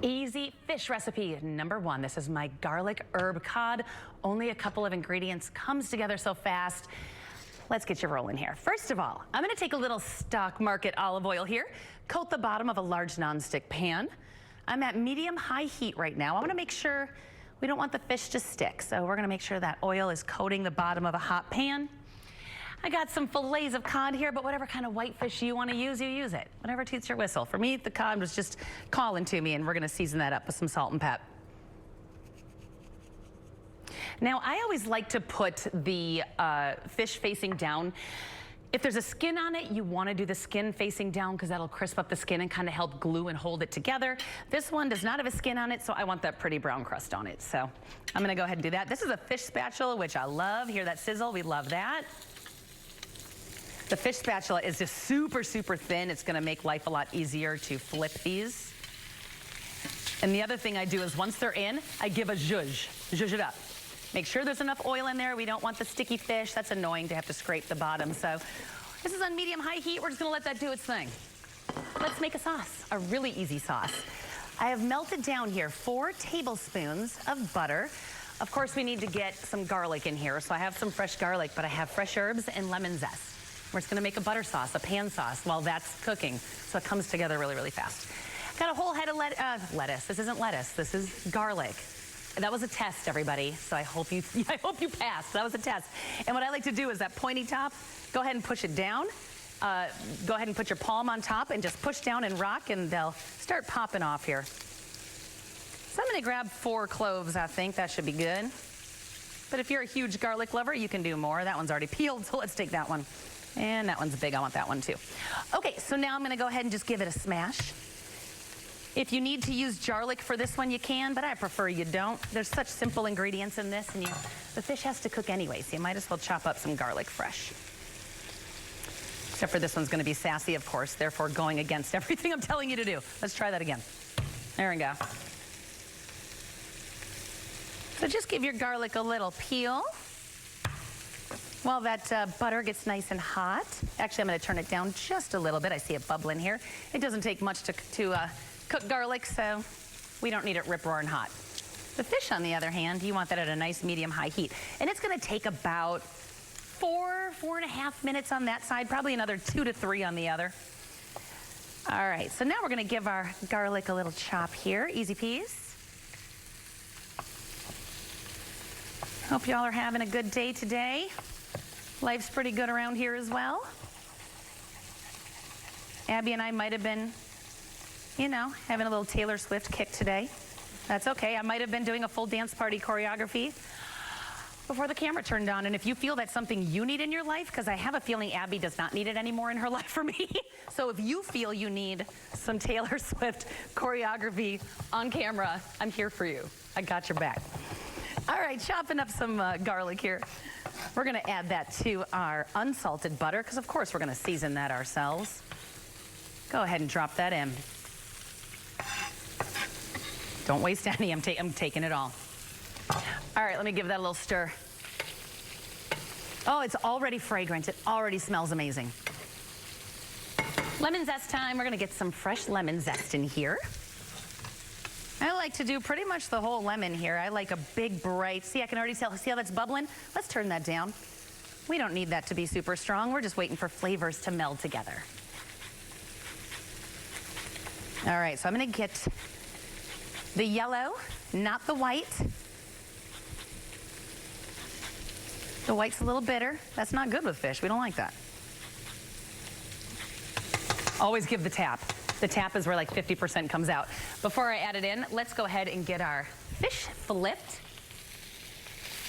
Easy fish recipe number 1. This is my garlic herb cod. Only a couple of ingredients, comes together so fast. Let's get you rolling here. First of all, I'm going to take a little stock market olive oil here, coat the bottom of a large nonstick pan. I'm at medium-high heat right now. I want to make sure we don't want the fish to stick, so we're going to make sure that oil is coating the bottom of a hot pan. I got some fillets of cod here, but whatever kind of whitefish you want to use, you use it. Whatever toots your whistle. For me, the cod was just calling to me, and we're going to season that up with some salt and pep. Now, I always like to put the fish facing down. If there's a skin on it, you want to do the skin facing down because that'll crisp up the skin and kind of help glue and hold it together. This one does not have a skin on it, so I want that pretty brown crust on it. So I'm going to go ahead and do that. This is a fish spatula, which I love. Hear that sizzle? We love that. The fish spatula is just super, super thin. It's going to make life a lot easier to flip these. And the other thing I do is once they're in, I give a zhuzh it up. Make sure there's enough oil in there. We don't want the sticky fish. That's annoying to have to scrape the bottom. So this is on medium-high heat. We're just going to let that do its thing. Let's make a sauce, a really easy sauce. I have melted down here 4 tablespoons of butter. Of course, we need to get some garlic in here. So I have some fresh garlic, but I have fresh herbs and lemon zest. We're just going to make a butter sauce, a pan sauce, while that's cooking. So it comes together really, really fast. Got a whole head of lettuce. This isn't lettuce. This is garlic. That was a test, everybody. So I hope you passed. That was a test. And what I like to do is that pointy top, go ahead and push it down. Go ahead and put your palm on top and just push down and rock, and they'll start popping off here. So I'm going to grab 4 cloves, I think. That should be good. But if you're a huge garlic lover, you can do more. That one's already peeled, so let's take that one. And that one's big. I want that one too. Okay, so now I'm going to go ahead and just give it a smash. If you need to use garlic for this one, you can, but I prefer you don't. There's such simple ingredients in this, and the fish has to cook anyway, so you might as well chop up some garlic fresh. Except for this one's going to be sassy, of course, therefore going against everything I'm telling you to do. Let's try that again. There we go. So just give your garlic a little peel. While that butter gets nice and hot. Actually, I'm going to turn it down just a little bit. I see it bubbling here. It doesn't take much to cook garlic, so we don't need it rip-roaring hot. The fish, on the other hand, you want that at a nice medium-high heat. And it's going to take about 4.5 minutes on that side, probably another 2 to 3 on the other. All right, so now we're going to give our garlic a little chop here. Easy peas. Hope y'all are having a good day today. Life's pretty good around here as well. Abby and I might have been, you know, having a little Taylor Swift kick today. That's okay. I might have been doing a full dance party choreography before the camera turned on. And if you feel that's something you need in your life, because I have a feeling Abby does not need it anymore in her life for me. So if you feel you need some Taylor Swift choreography on camera, I'm here for you. I got your back. All right, chopping up some garlic here. We're going to add that to our unsalted butter, because of course we're going to season that ourselves. Go ahead and drop that in. Don't waste any. I'm taking it all. All right, let me give that a little stir. Oh, it's already fragrant. It already smells amazing. Lemon zest time. We're going to get some fresh lemon zest in here. I like to do pretty much the whole lemon here. I like a big, bright, see, I can already tell, see how that's bubbling? Let's turn that down. We don't need that to be super strong. We're just waiting for flavors to meld together. All right, so I'm gonna get the yellow, not the white. The white's a little bitter. That's not good with fish. We don't like that. Always give the tap. The tap is where like 50% comes out. Before I add it in, let's go ahead and get our fish flipped.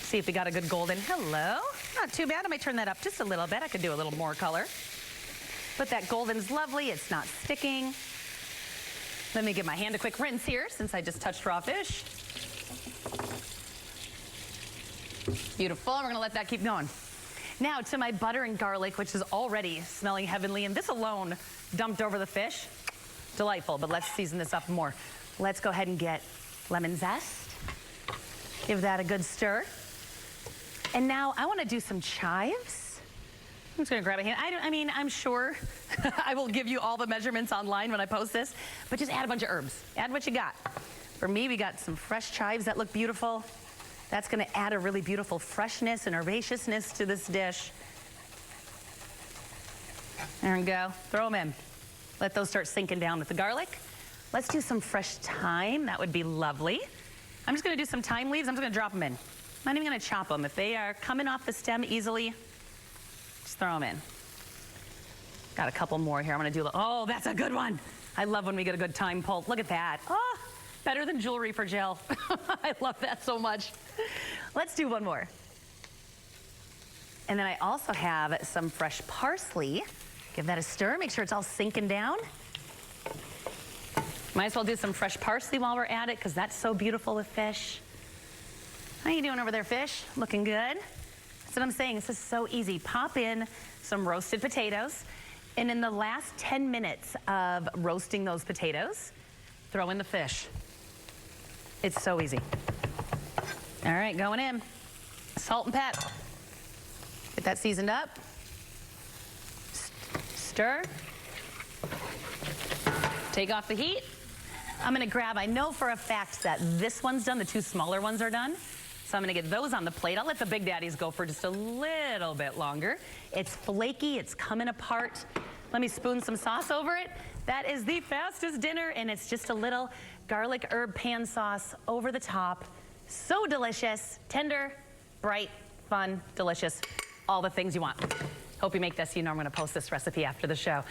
See if we got a good golden. Hello. Not too bad. I might turn that up just a little bit. I could do a little more color. But that golden's lovely. It's not sticking. Let me give my hand a quick rinse here since I just touched raw fish. Beautiful. We're going to let that keep going. Now to my butter and garlic, which is already smelling heavenly, and this alone dumped over the fish. Delightful, but let's season this up more. Let's go ahead and get lemon zest. Give that a good stir. And now I want to do some chives. I'm just gonna grab a hand. I mean, I'm sure I will give you all the measurements online when I post this, but just add a bunch of herbs. Add what you got. For me, we got some fresh chives that look beautiful. That's gonna add a really beautiful freshness and herbaceousness to this dish. There we go, throw them in. Let those start sinking down with the garlic. Let's do some fresh thyme, that would be lovely. I'm just gonna do some thyme leaves, I'm just gonna drop them in. I'm not even gonna chop them. If they are coming off the stem easily, just throw them in. Got a couple more here. I'm gonna do, oh, that's a good one. I love when we get a good thyme pulp. Look at that. Oh, better than jewelry for Jyll. I love that so much. Let's do one more. And then I also have some fresh parsley. Give that a stir, make sure it's all sinking down. Might as well do some fresh parsley while we're at it, because that's so beautiful with fish. How you doing over there, fish? Looking good? That's what I'm saying, this is so easy. Pop in some roasted potatoes, and in the last 10 minutes of roasting those potatoes, throw in the fish. It's so easy. All right, going in. Salt and pep. Get that seasoned up. Stir. Take off the heat. I'm gonna grab, I know for a fact that this one's done, the two smaller ones are done. So I'm gonna get those on the plate. I'll let the big daddies go for just a little bit longer. It's flaky, it's coming apart. Let me spoon some sauce over it. That is the fastest dinner, and it's just a little garlic herb pan sauce over the top. So delicious, tender, bright, fun, delicious, all the things you want. Hope you make this. You know I'm gonna post this recipe after the show.